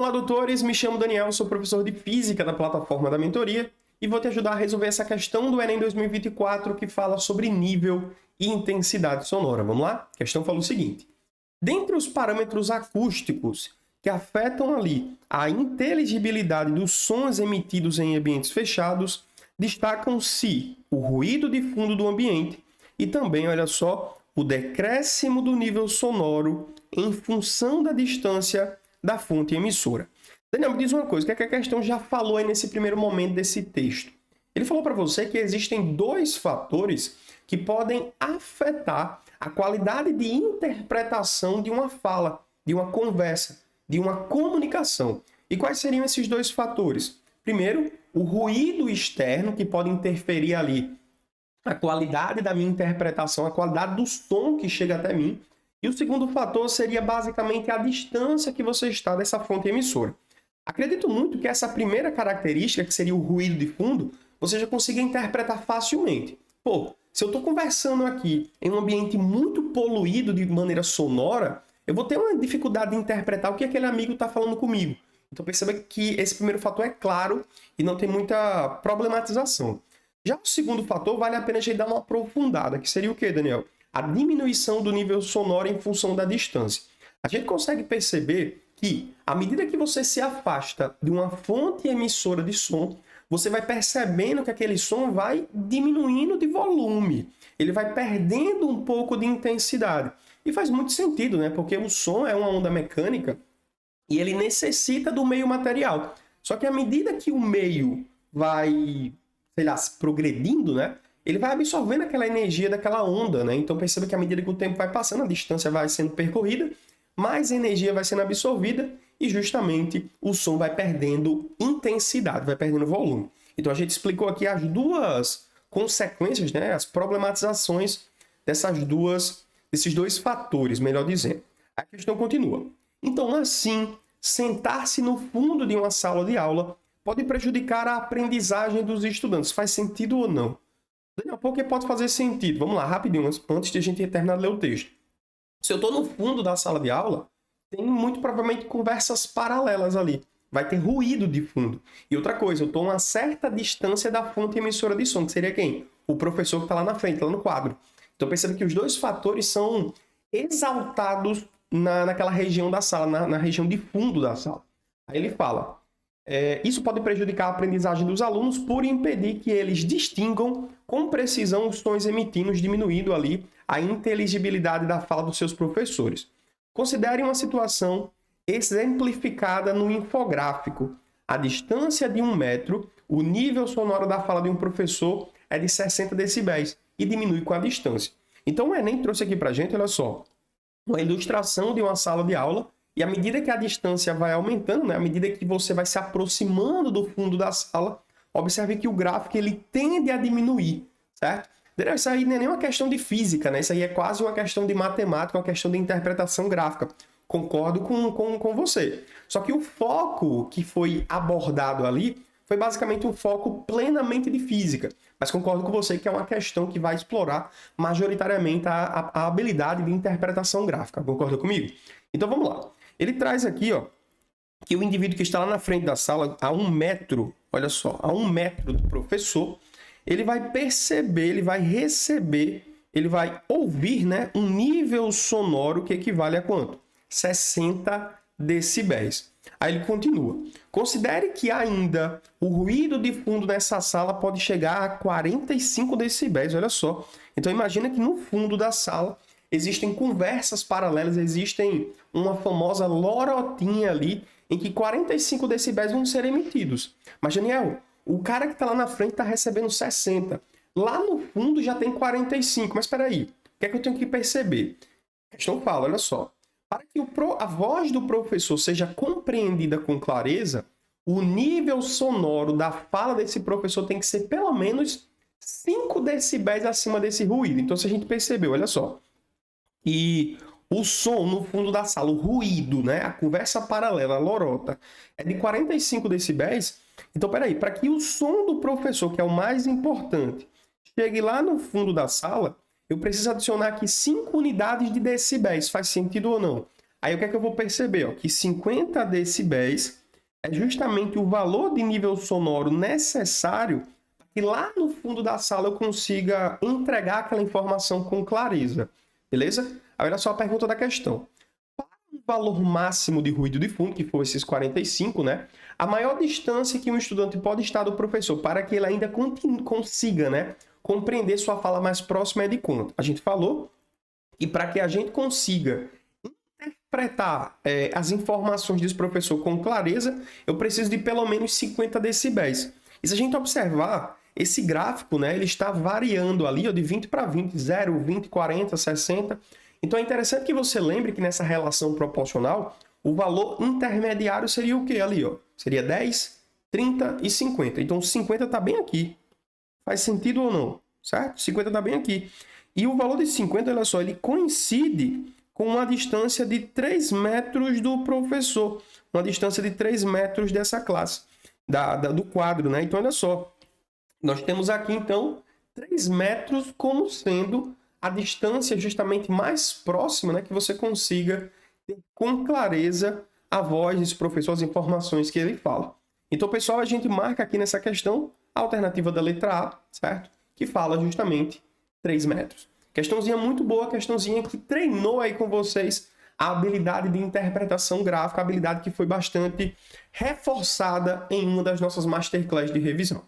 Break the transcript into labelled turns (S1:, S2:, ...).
S1: Olá, doutores, me chamo Daniel, sou professor de Física da plataforma da mentoria e vou te ajudar a resolver essa questão do Enem 2024 que fala sobre nível e intensidade sonora. Vamos lá? A questão fala o seguinte: dentre os parâmetros acústicos que afetam ali a inteligibilidade dos sons emitidos em ambientes fechados, destacam-se o ruído de fundo do ambiente e também, olha só, o decréscimo do nível sonoro em função da distância da fonte emissora. Daniel, me diz uma coisa, o que é que a questão já falou aí nesse primeiro momento desse texto? Ele falou para você que existem dois fatores que podem afetar a qualidade de interpretação de uma fala, de uma conversa, de uma comunicação. E quais seriam esses dois fatores? Primeiro, o ruído externo, que pode interferir ali a qualidade da minha interpretação, a qualidade do som que chega até mim. E o segundo fator seria basicamente a distância que você está dessa fonte emissora. Acredito muito que essa primeira característica, que seria o ruído de fundo, você já consiga interpretar facilmente. Pô, se eu estou conversando aqui em um ambiente muito poluído de maneira sonora, eu vou ter uma dificuldade de interpretar o que aquele amigo está falando comigo. Então perceba que esse primeiro fator é claro e não tem muita problematização. Já o segundo fator, vale a pena a gente dar uma aprofundada, que seria o quê, Daniel? A diminuição do nível sonoro em função da distância. A gente consegue perceber que, à medida que você se afasta de uma fonte emissora de som, você vai percebendo que aquele som vai diminuindo de volume. Ele vai perdendo um pouco de intensidade. E faz muito sentido, né? Porque o som é uma onda mecânica e ele necessita do meio material. Só que à medida que o meio vai, sei lá, progredindo, né? Ele vai absorvendo aquela energia daquela onda, né? Então perceba que à medida que o tempo vai passando, a distância vai sendo percorrida, mais energia vai sendo absorvida e justamente o som vai perdendo intensidade, vai perdendo volume. Então a gente explicou aqui as duas consequências, né? As problematizações desses dois fatores, melhor dizendo. A questão continua. Então, assim, sentar-se no fundo de uma sala de aula pode prejudicar a aprendizagem dos estudantes. Faz sentido ou não? Daqui a pouco pode fazer sentido. Vamos lá, rapidinho, antes de a gente terminar de ler o texto. Se eu estou no fundo da sala de aula, tem muito provavelmente conversas paralelas ali. Vai ter ruído de fundo. E outra coisa, eu estou a uma certa distância da fonte emissora de som, que seria quem? O professor que está lá na frente, lá no quadro. Então perceba que os dois fatores são exaltados naquela região da sala, na região de fundo da sala. Aí ele fala... isso pode prejudicar a aprendizagem dos alunos por impedir que eles distingam com precisão os sons emitidos, diminuindo ali a inteligibilidade da fala dos seus professores. Considere uma situação exemplificada no infográfico. A distância de 1 metro, o nível sonoro da fala de um professor é de 60 decibéis e diminui com a distância. Então o Enem trouxe aqui para a gente, olha só, uma ilustração de uma sala de aula. E à medida que a distância vai aumentando, né, à medida que você vai se aproximando do fundo da sala, observe que o gráfico ele tende a diminuir, certo? Isso aí não é nem uma questão de física, né? Isso aí é quase uma questão de matemática, uma questão de interpretação gráfica. Concordo com você. Só que o foco que foi abordado ali foi basicamente um foco plenamente de física. Mas concordo com você que é uma questão que vai explorar majoritariamente a habilidade de interpretação gráfica. Concorda comigo? Então vamos lá. Ele traz aqui, ó, que o indivíduo que está lá na frente da sala, a 1 metro, olha só, a 1 metro do professor, ele vai perceber, ele vai receber, ele vai ouvir, né, um nível sonoro que equivale a quanto? 60 decibéis. Aí ele continua. Considere que ainda o ruído de fundo nessa sala pode chegar a 45 decibéis, olha só. Então imagina que no fundo da sala existem conversas paralelas, existem uma famosa lorotinha ali, em que 45 decibéis vão ser emitidos. Mas, Daniel, o cara que está lá na frente está recebendo 60. Lá no fundo já tem 45. Mas espera aí, o que é que eu tenho que perceber? A questão fala, olha só. Para que a voz do professor seja compreendida com clareza, o nível sonoro da fala desse professor tem que ser pelo menos 5 decibéis acima desse ruído. Então, se a gente percebeu, olha só, e o som no fundo da sala, o ruído, né? A conversa paralela, a lorota, é de 45 decibéis. Então, peraí, para que o som do professor, que é o mais importante, chegue lá no fundo da sala, eu preciso adicionar aqui 5 unidades de decibéis. Faz sentido ou não? Aí o que é que eu vou perceber? Ó? Que 50 decibéis é justamente o valor de nível sonoro necessário para que lá no fundo da sala eu consiga entregar aquela informação com clareza. Beleza? Aí olha só a pergunta da questão. Para o valor máximo de ruído de fundo, que for esses 45, né? A maior distância que um estudante pode estar do professor para que ele ainda consiga, né, compreender sua fala mais próxima é de quanto? A gente falou que para que a gente consiga interpretar as informações desse professor com clareza, eu preciso de pelo menos 50 decibéis. E se a gente observar, esse gráfico, né, ele está variando ali ó, de 20 para 20, 0, 20, 40, 60. Então é interessante que você lembre que nessa relação proporcional, o valor intermediário seria o quê ali? Ó? Seria 10, 30 e 50. Então 50 está bem aqui. Faz sentido ou não? Certo? 50 está bem aqui. E o valor de 50, olha só, ele coincide com uma distância de 3 metros do professor. Uma distância de 3 metros dessa classe, do quadro, né? Então, olha só. Nós temos aqui, então, 3 metros como sendo a distância justamente mais próxima, né? Que você consiga ter com clareza a voz desse professor, as informações que ele fala. Então, pessoal, a gente marca aqui nessa questão a alternativa da letra A, certo? Que fala justamente 3 metros. Questãozinha muito boa, questãozinha que treinou aí com vocês a habilidade de interpretação gráfica, a habilidade que foi bastante reforçada em uma das nossas masterclass de revisão.